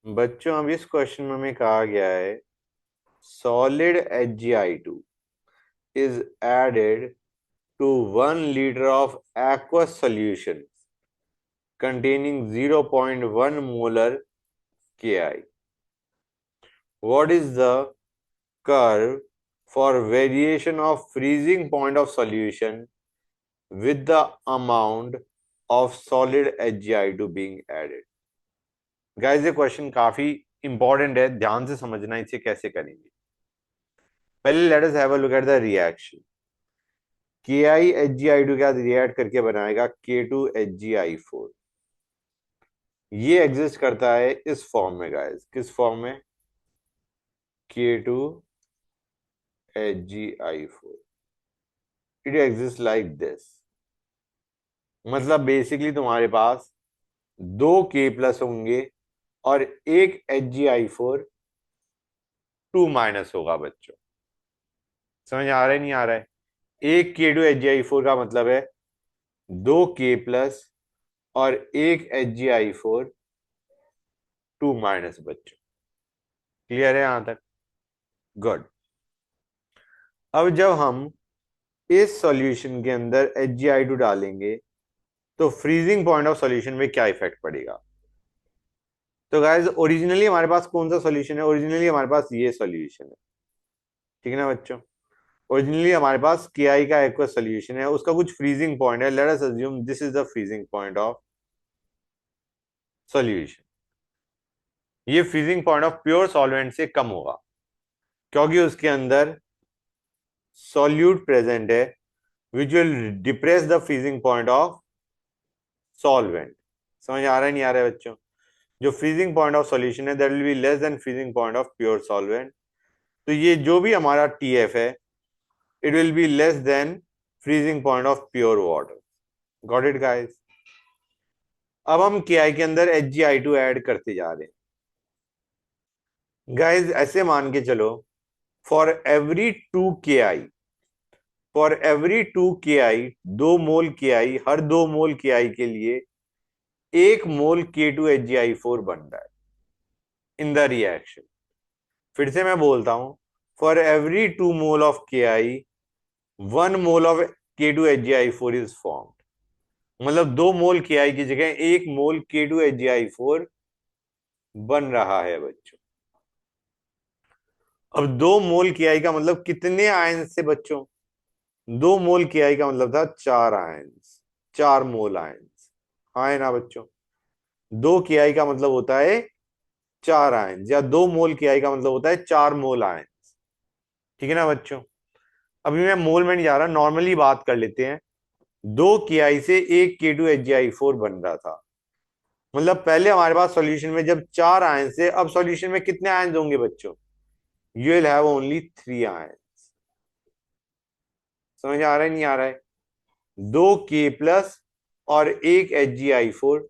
बच्चों अब इस क्वेश्चन में हमें कहा गया है solid HgI2 is added to 1 liter of aqueous solution containing 0.1 molar Ki. What is the curve for variation of freezing point of solution with the amount of solid HgI2 being added? Guys ये question काफी important है, ध्यान से समझना इसे कैसे करेंगे। पहले let us have a look at the reaction. KiHgI2 के साथ रिएक्ट करके बनाएगा K2HgI4। ये एग्जिस्ट करता है इस फॉर्म में गाइस। किस फॉर्म में? K2HgI4। It exist like this. मतलब बेसिकली तुम्हारे पास दो K प्लस होंगे और एक HgI4 2 माइनस होगा बच्चों। समझ आ रहा है नहीं आ रहा है? एक K2HgI4 का मतलब है दो K प्लस और एक HgI4 2 माइनस बच्चों। क्लियर है यहां तक? गुड। अब जब हम इस सॉल्यूशन के अंदर HgI2 डालेंगे तो फ्रीजिंग पॉइंट ऑफ सॉल्यूशन में क्या इफेक्ट पड़ेगा? तो गाइस ओरिजिनली हमारे पास कौन सा सॉल्यूशन है? ओरिजिनली हमारे पास ये सॉल्यूशन है, ठीक है ना बच्चों? ओरिजिनली हमारे पास KI का एक्वस सॉल्यूशन है, उसका कुछ फ्रीजिंग पॉइंट है। Let us assume this is the freezing point of solution. ये freezing point of pure solvent से कम होगा क्योंकि उसके अंदर सॉल्यूट प्रेजेंट है which will depress the freezing point of solvent. समझ आ रहा है नहीं आ रहा है बच्चों? जो फ्रीजिंग पॉइंट ऑफ सॉल्यूशन है that will be less than freezing point of pure solvent. तो ये जो भी हमारा TF है it will be less than freezing point of pure water. Got it guys? अब हम KI के अंदर HgI2 ऐड करते जा रहे हैं गाइस। ऐसे मान के चलो for every 2 KI, for every 2 KI, 2 mole KI, her 2 mole KI के लिए 1 मोल K2HgI4 बन रहा है इन द रिएक्शन। फिर से मैं बोलता हूं, for every 2 mole of KI 1 mole of K2HgI4 is formed. मतलब 2 मोल KI की जगह 1 मोल K2HgI4 बन रहा है बच्चों। अब 2 मोल KI का मतलब कितने आयंस से बच्चों? 2 मोल KI का मतलब था 4 आयंस, 4 मोल आयंस। हाँ है ना बच्चों? 2 KI का मतलब होता है 4 आयंस, या 2 मोल KI का मतलब होता है 4 मोल आयंस। ठीक है ना बच्चों? अभी मैं मोल में नहीं जा रहा, नॉर्मली बात कर लेते हैं। 2 KI से 1 K2HgI4 बन रहा था। मतलब पहले हमारे पास सॉल्यूशन में जब 4 आयंस थे, अब सॉल्यूशन में कितने आयंस होंगे बच्चों? You will have only 3 ions. समझ आ रहा है नहीं आ रहा है? 2 K प्लस और 1 HgI4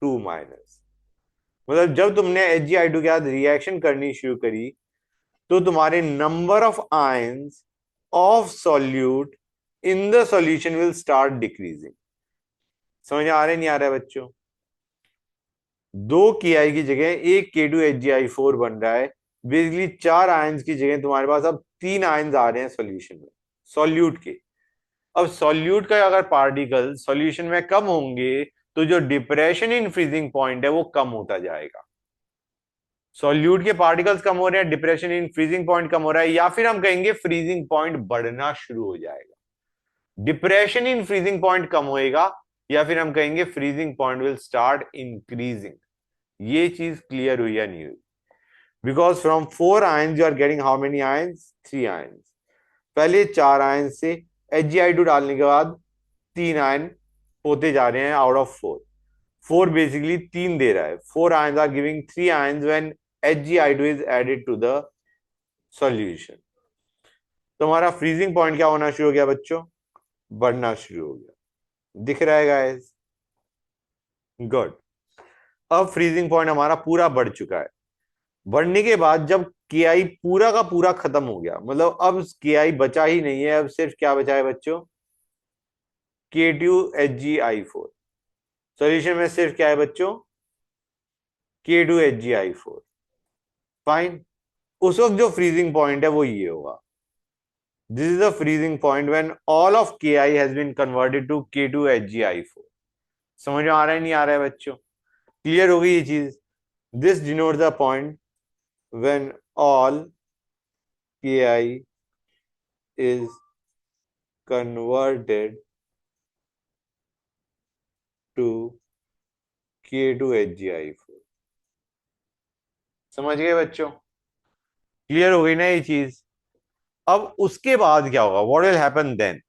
2 माइनस। मतलब जब तुमने HgI2 के साथ रिएक्शन करनी शुरू करी तो तुम्हारे number of ions of solute in the solution will start decreasing. समझ आ रहा है नहीं आ रहा है बच्चों? 2 KI की जगह 1 K2HgI4 बन रहा है। बेसिकली 4 आयंस की जगह तुम्हारे पास अब 3 आयंस आ रहे हैं सॉल्यूशन में, सॉल्यूट के। अब सॉल्यूट का अगर पार्टिकल सॉल्यूशन में कम होंगे तो जो डिप्रेशन इन फ्रीजिंग पॉइंट है वो कम होता जाएगा। सॉल्यूट के पार्टिकल्स कम हो रहे हैं, डिप्रेशन इन फ्रीजिंग पॉइंट कम हो रहा है, या फिर हम कहेंगे फ्रीजिंग पॉइंट बढ़ना शुरू हो जाएगा। डिप्रेशन इन फ्रीजिंग पॉइंट कम होएगा, या फिर हम कहेंगे freezing point will start increasing. ये चीज क्लियर हुई या नहीं हुई? Because from 4 ions you are getting how many ions? 3 ions. पहले 4 आयंस से HgI2 डालने के बाद 3 आयन होते जा रहे हैं आउट ऑफ 4। 4 बेसिकली 3 दे रहा है। 4 ions are giving 3 ions when HgI2 is added to the solution. तो हमारा फ्रीजिंग पॉइंट क्या होना शुरू हो गया बच्चों? बढ़ना शुरू हो गया। दिख रहा है गाइस? गुड। अब फ्रीजिंग पॉइंट हमारा पूरा बढ़ चुका है। बढ़ने के बाद जब KI पूरा का पूरा खत्म हो गया, मतलब अब KI बचा ही नहीं है, अब सिर्फ क्या बचा है बच्चों? K2HgI4। सॉल्यूशन में सिर्फ क्या है बच्चों? K2HgI4। फाइन। उस वक्त जो फ्रीजिंग पॉइंट है वो ये होगा, this is the freezing point when all of Ki has been converted to K2HgI4। समझ में आ रहा है नहीं आ रहा है बच्चों? क्लियर हो गई ये चीज? This denote the point when all Ki is converted to K2HgI4। समझ गए बच्चों? क्लियर हो गई ना ये चीज? अब उसके बाद क्या होगा, व्हाट विल हैपन देन?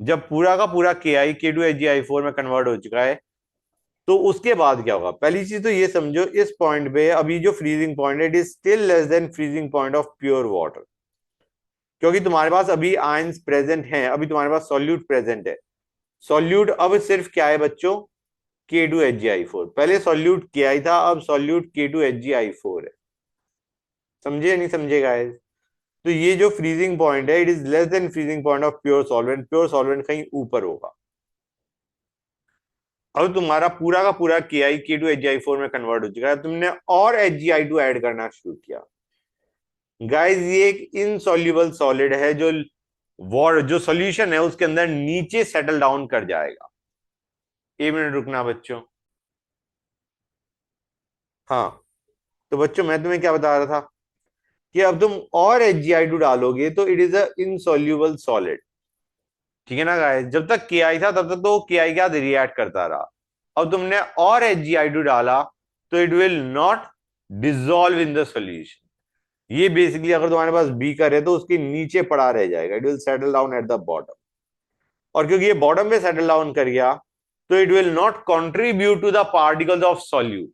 जब पूरा का पूरा Ki K2HgI4 में कन्वर्ट हो चुका है, तो उसके बाद क्या होगा? पहली चीज तो ये समझो, इस पॉइंट पे अभी जो फ्रीजिंग पॉइंट है, it is still less than freezing point of pure water, क्योंकि तुम्हारे पास अभी आयंस प्रेजेंट हैं, अभी तुम्हारे पास सॉल्यूट प्रेजेंट है। सॉल्यूट अब सिर्फ क्या है बच्चों? K2HgI4। पहले सॉल्यूट Ki था, अब सॉल्यूट K2HgI4 है। समझे या नहीं समझे गाइस? तो ये जो फ्रीजिंग पॉइंट है, it is less than freezing point of pure solvent. Pure solvent कहीं ऊपर होगा। अब तुम्हारा पूरा का पूरा Ki K2HgI4 में कन्वर्ट हो चुका है, तुमने और HgI2 ऐड करना शुरू किया। गाइस ये एक इनसॉल्युबल सॉलिड है, जो सॉल्यूशन है उसके अंदर नीचे सेटल डाउन कर जाएगा। एक मिनट रुकना बच्चों। हाँ, तो बच्चों मैं तुम्हें क्या बता रहा था कि अब तुम और HgI2 डालोगे तो it is a insoluble solid. ठीक है ना गाइस? जब तक Ki था तब तक तो Ki क्या रिएक्ट करता रहा। अब तुमने और HgI2 डाला तो it will not dissolve in the solution. ये बेसिकली अगर तुम्हारे पास बीकर है तो उसके नीचे पड़ा रह जाएगा, it will settle down at the bottom. और क्योंकि ये बॉटम पे सेटल डाउन कर गया, तो it will not contribute to the particles of solute.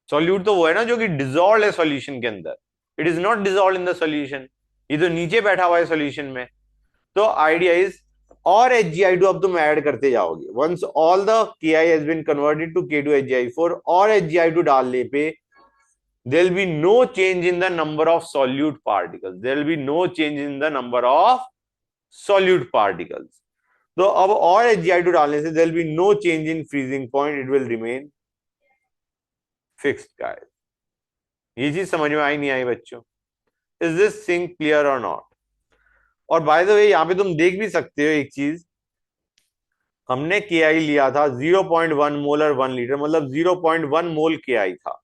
Solute तो वो है ना जो कि डिसॉल्व है सॉल्यूशन के अंदर, it is not dissolve in the solution. ये तो नीचे बैठा हुआ है सॉल्यूशन में। तो आइडिया इज, और HgI2 अब तुम ऐड करते जाओगे। Once all the Ki has been converted to K2HgI4, और HgI2 डालने पे there will be no change in the number of solute particles. There will be no change in the number of solute particles. तो अब और HgI2 डालने से there will be no change in freezing point. It will remain fixed, guys. ये चीज समझ में आई नहीं आई बच्चों? Is this thing clear or not? और बाय द वे यहाँ पे तुम देख भी सकते हो एक चीज, हमने Ki लिया था 0.1 मोल और 1 लीटर, मतलब 0.1 मोल Ki था।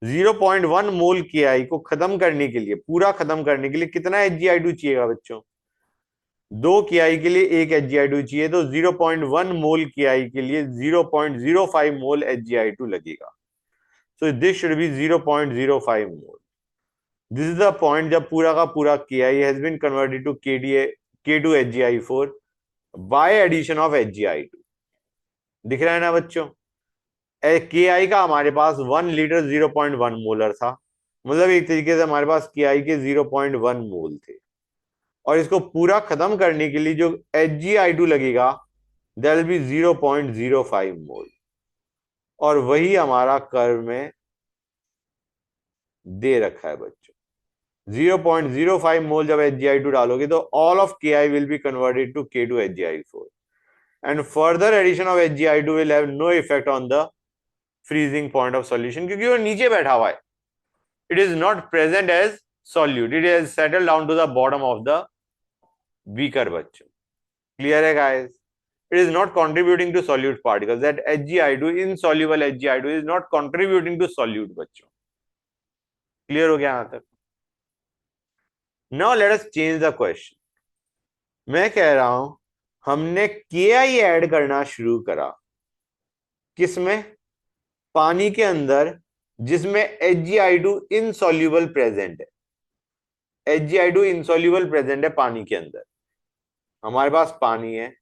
0.1 मोल Ki को खत्म करने के लिए, पूरा खत्म करने के लिए कितना HgI2 चाहिएगा बच्चों? 2 Ki के लिए 1 HgI2 चाहिए, तो 0.1 मोल Ki के लिए 0.05 मोल HgI2 लगेगा। So this should be 0.05 mole. This is the point जब पूरा का पूरा Ki has been converted to K2HgI4 by addition of HgI2। दिख रहा है ना बच्चों? Ki का हमारे पास 1 लीटर 0.1 मोलर था, मतलब एक तरीके से हमारे पास Ki के 0.1 मोल थे। और इसको पूरा खत्म करने के लिए जो HgI2 लगेगा, दैट विल बी 0.05 मोल। और वही हमारा कर्व में दे रखा है बच्चों। 0.05 मोल जब HgI2 डालोगे तो all of Ki will be converted to K2HgI4, and further addition of HgI2 will have no effect on the freezing point of solution, क्योंकि वो नीचे बैठा हुआ है। It is not present as solute, it is settle down to the bottom of the beaker बच्चों। Clear है guys? It is not contributing to solute particles. That HgI2, insoluble HgI2 is not contributing to solute बच्चों। Clear हो गया यहां तक? Now let us change the question. मैं कह रहा हूं हमने Ki ऐड करना शुरू करा, किसमें? पानी के अंदर, जिसमें HgI2 insoluble प्रेजेंट है। HgI2 insoluble प्रेजेंट है पानी के अंदर। हमारे पास पानी है,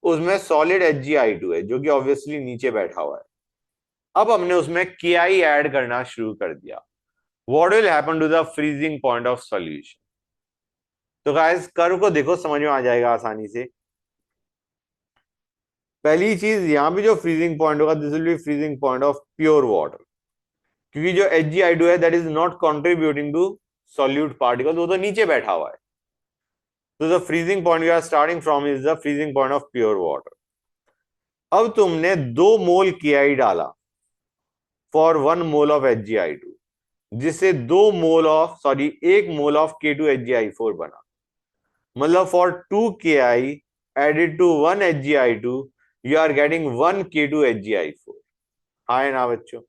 उसमें सॉलिड HgI2 है जो कि ऑब्वियसली नीचे बैठा हुआ है। अब हमने उसमें Ki ऐड करना शुरू कर दिया। What will happen to the freezing point of solution? तो गाइस कर्व को देखो, समझ में आ जाएगा आसानी से। पहली चीज, यहां भी जो फ्रीजिंग पॉइंट होगा, this will be freezing point of pure water, क्योंकि जो HgI2 है that is not contributing to solute particle, वो तो नीचे बैठा हुआ है। तो the freezing point we are starting from is the freezing point of pure water. अब तुमने 2 मोल Ki डाला फॉर 1 मोल ऑफ HgI2, जिससे 1 मोल ऑफ K2HgI4 बना। मतलब for 2Ki added to 1 HgI2 you are getting 1K2HgI4। हाँ है ना बच्चों?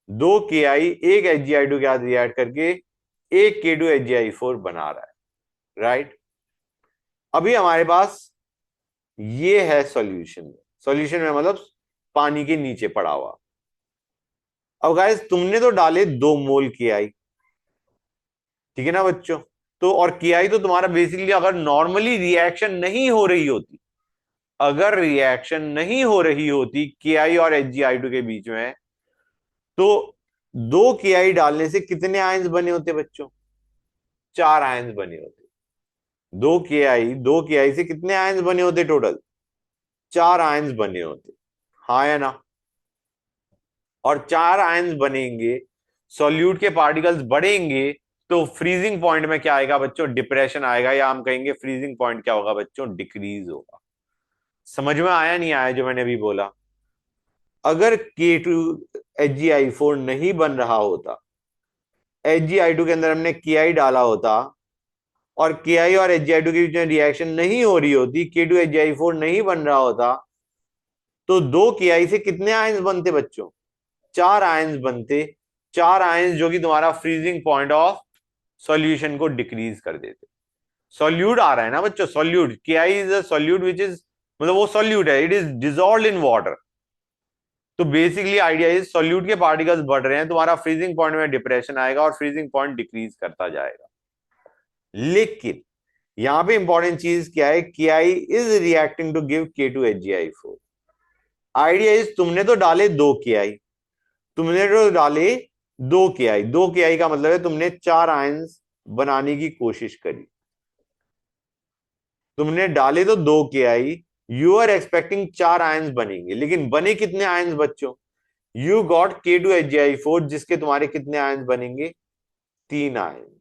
2Ki एक HgI2 के साथ रिएक्ट करके एक K2HgI4 बना रहा है, राइट? अभी हमारे पास ये है सॉल्यूशन में, सॉल्यूशन में मतलब पानी के नीचे पड़ा हुआ। अब गाइस तुमने तो डाले 2 मोल Ki, ठीक है ना बच्चों? तो और Ki तो तुम्हारा बेसिकली, अगर नॉर्मली रिएक्शन नहीं हो रही होती, अगर रिएक्शन नहीं हो रही होती Ki और HgI2 के बीच में, तो 2Ki डालने से कितने आयंस बने होते बच्चों? 4 आयंस बने होते। 2Ki से कितने आयंस बने होते टोटल? 4 आयंस बने होते, हाँ या ना? और 4 आयंस बनेंगे, सॉल्यूट के पार्टिकल्स बढ़ेंगे, तो फ्रीजिंग पॉइंट में क्या आएगा बच्चों? डिप्रेशन आएगा, या हम कहेंगे फ्रीजिंग पॉइंट क्या होगा बच्चों? डिक्रीज होगा। समझ में आया नहीं आया जो मैंने अभी बोला? अगर K2HgI4 नहीं बन रहा होता, HgI2 के अंदर हमने Ki डाला होता, और Ki और HgI2 के बीच में रिएक्शन नहीं हो रही होती, K2HgI4 नहीं बन रहा होता, तो 2Ki से कितने आयंस बनते बच्चों? 4 आयंस बनते। 4 आयंस जो कि तुम्हारा फ्रीजिंग पॉइंट ऑफ सॉल्यूशन को डिक्रीज कर देते। सॉल्यूट आ रहा है ना बच्चों? Solute, Ki is a solute which is, मतलब वो सॉल्यूट है, it is dissolved in water. तो बेसिकली आइडिया इज सॉल्यूट के पार्टिकल्स बढ़ रहे हैं, तुम्हारा फ्रीजिंग पॉइंट में डिप्रेशन आएगा और फ्रीजिंग पॉइंट डिक्रीज करता जाएगा। लेकिन यहां पे इंपॉर्टेंट चीज क्या है? Ki is reacting to give K2HgI4। Idea is तुमने तो डाले 2Ki, तुमने तो डाले 2Ki, 2Ki का मतलब है तुमने 4 आयंस बनाने की कोशिश करी। तुमने डाले तो 2Ki, you are expecting 4 ions बनेंगे, लेकिन बने कितने आयंस बच्चों? यू गॉट K2HgI4, जिसके तुम्हारे कितने आयंस बनेंगे? 3 आयंस।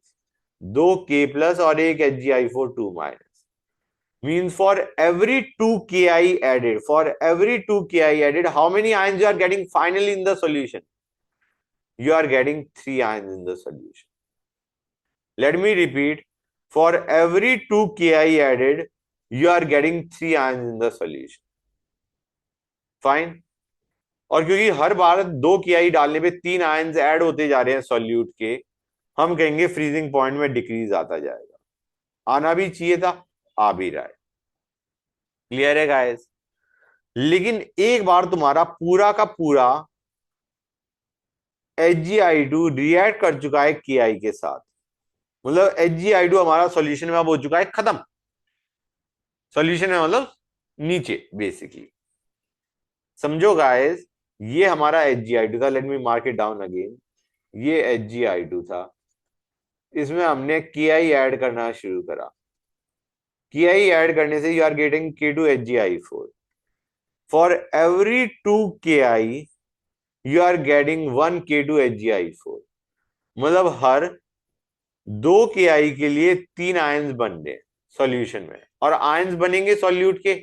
2K प्लस और एक HgI4, 2 minus. Means for every 2Ki added, how many ions you are getting finally in the solution? You are getting 3 ions in the solution. Let me repeat. For every 2Ki added, you are getting 3 ions in the solution. Fine. और क्योंकि हर बार 2Ki डालने पे 3 ions add होते जा रहे हैं solute के, हम कहेंगे फ्रीजिंग पॉइंट में डिक्रीज आता जाएगा। आना भी चाहिए था, आ भी रहा है। क्लियर है गाइस? लेकिन एक बार तुम्हारा पूरा का पूरा HgI2 रिएक्ट कर चुका है Ki के साथ, मतलब HgI2 हमारा सॉल्यूशन में अब हो चुका है खत्म। सॉल्यूशन में मतलब नीचे बेसिकली। समझो गाइस, ये हमारा HgI2 था। Let me mark it down again. ये HgI2 था, इसमें हमने Ki ऐड करना शुरू करा। Ki ऐड करने से you are getting K2HgI4। For every 2Ki you are getting 1K2HgI4। मतलब हर 2Ki के लिए 3 आयंस बन रहे सॉल्यूशन में, और आयंस बनेंगे सॉल्यूट के,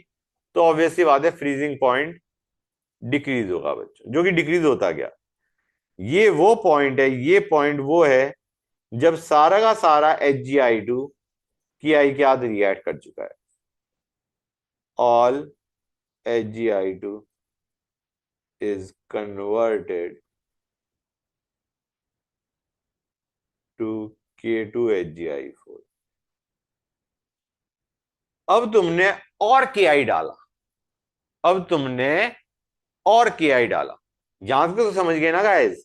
तो ऑब्वियसली बात है फ्रीजिंग पॉइंट डिक्रीज होगा बच्चों, जो कि डिक्रीज होता गया। ये वो पॉइंट है, ये पॉइंट वो है जब सारा का सारा HgI2 Ki के साथ रिएक्ट कर चुका है। All HgI2 is converted to K2HgI4। अब तुमने और Ki डाला, अब तुमने और Ki डाला। यहां तक तो समझ गए ना गाइस?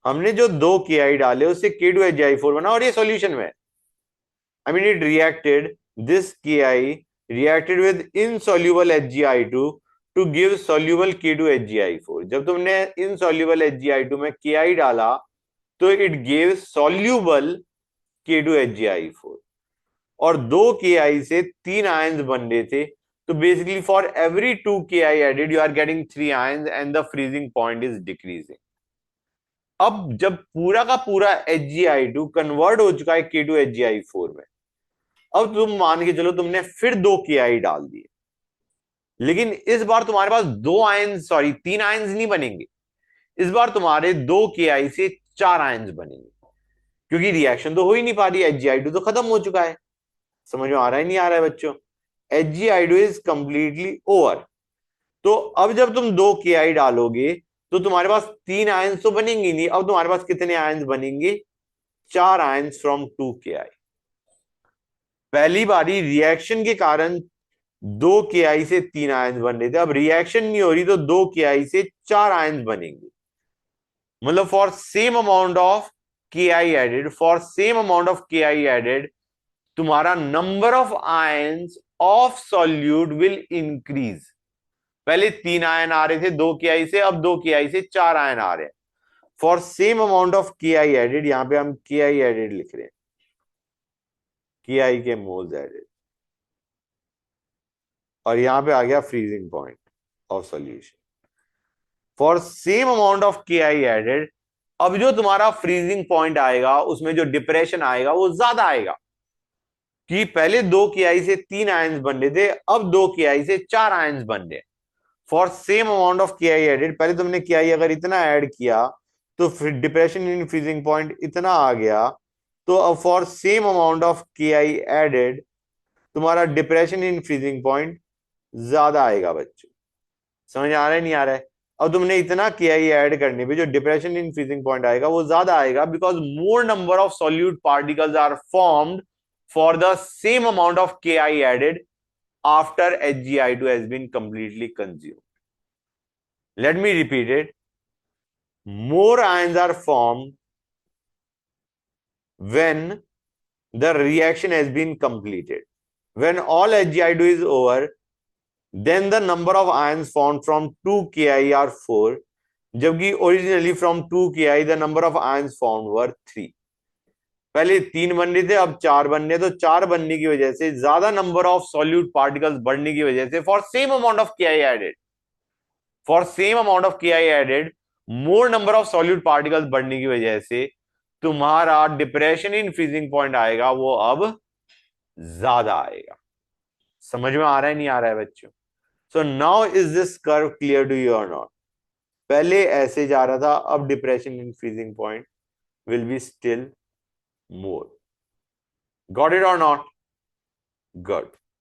हमने जो 2Ki डाले उससे K2HgI4 बना, और ये सॉल्यूशन में, I mean it reacted, this Ki reacted with insoluble HgI2 to give soluble K2HgI4। जब तुमने insoluble HgI2 में Ki डाला तो it gave soluble K2HgI4, और 2Ki से 3 आयंस बन रहे थे। तो basically for every 2Ki added you are getting 3 ions and the freezing point is decreasing. अब जब पूरा का पूरा HgI2 कन्वर्ट हो चुका है K2HgI4 में, अब तुम मान के चलो तुमने फिर 2Ki डाल दिए, लेकिन इस बार तुम्हारे पास 2 आयंस, सॉरी 3 आयंस नहीं बनेंगे। इस बार तुम्हारे 2 KI से 4 आयंस बनेंगे, क्योंकि रिएक्शन तो हो ही नहीं पा रही, HgI2 तो खत्म हो चुका है। समझ में आ रहा है नहीं आ रहा है बच्चों? HgI2 is completely over. तो अब जब तुम 2 KI डालोगे तो तुम्हारे पास 3 आयंस तो बनेंगे नहीं, अब तुम्हारे पास कितने आयंस बनेंगे? 4 आयंस फ्रॉम 2 KI। पहली बारी रिएक्शन के कारण 2 KI से 3 आयंस बन रहे थे, अब रिएक्शन नहीं हो रही तो 2 KI से 4 आयंस बनेंगे। मतलब for same amount of KI added, for same amount of KI added, तुम्हारा number of ions of solute will increase. पहले 3 आयन आ रहे थे 2 KI से, अब 2 KI से 4 आयन आ रहे हैं। For same amount of KI added, यहां पे हम KI एडेड लिख रहे हैं, KI के मोल्स एडेड, और यहां पे आ गया freezing point of solution. For same amount of KI added, अब जो तुम्हारा फ्रीजिंग पॉइंट आएगा उसमें जो डिप्रेशन आएगा वो ज्यादा आएगा, कि पहले 2 KI से 3 आयंस बन रहे थे, अब 2 KI से 4 आयंस बन रहे। For same amount of KI added, पहले तुमने KI अगर इतना ऐड किया तो फिर डिप्रेशन इन फ्रीजिंग पॉइंट इतना आ गया, तो अब for same amount of KI added तुम्हारा डिप्रेशन इन फ्रीजिंग पॉइंट ज्यादा आएगा बच्चों। समझ आ रहा है नहीं आ रहा है? अब तुमने इतना KI ऐड करने पे जो डिप्रेशन इन फ्रीजिंग पॉइंट आएगा वो ज्यादा आएगा, because more number of solute particles are formed for the same amount of KI added after HgI2 has been completely consumed. Let me repeat it. More ions are formed when the reaction has been completed. When all HgI2 is over, then the number of ions formed from 2 KI are 4, जबकि originally from 2 KI the number of ions formed were 3. पहले 3 बन रहे थे, अब 4 बन रहे, तो 4 बनने की वजह से ज्यादा नंबर ऑफ सॉल्यूट पार्टिकल्स बढ़ने की वजह से for same amount of KI added, for same amount of KI added, more number of solute particles बढ़ने की वजह से तुम्हारा डिप्रेशन इन फ्रीजिंग पॉइंट आएगा वो अब ज्यादा आएगा। समझ में आ रहा है नहीं आ रहा है बच्चों? So now is this curve clear to you और नॉट? पहले ऐसे जा रहा था, अब depression in freezing point will be still more. Got it और नॉट? गुड।